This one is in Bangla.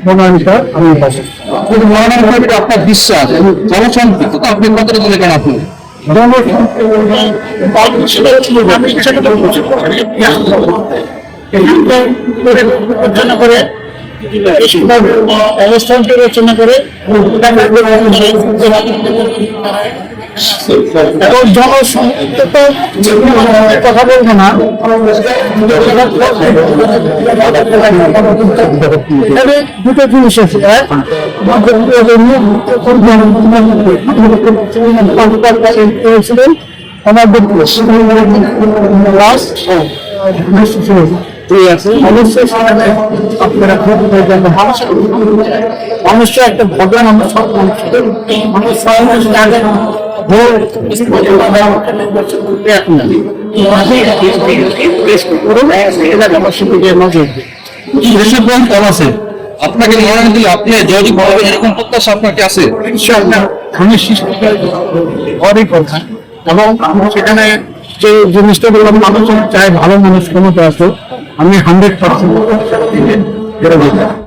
মনোনয়নটা আমি পাবো। কিন্তু মনোনয়ন পেতে আপনার বিশ্বাস এবং জনসম্পৃক্ত তো আপনি কতটা দিলে কেন আপনি বিবেচনা করে অবস্থান বিবেচনা করে এবং জনসংখ্যা কথা বলবো না, দুটো জিনিস আছে। আমাদের মানুষের একটা ভগবান আমরা সব আছে আপনাকে মনোনয়ন দিলে আপনি জয়ী পাবেন এরকম প্রত্যাশা আপনার কি আছে? আমি ঘরই কথা এবং সেখানে যে জিনিসটা বললাম মানুষ চায় ভালো মানুষ ক্ষমতা আছে, আমি 100%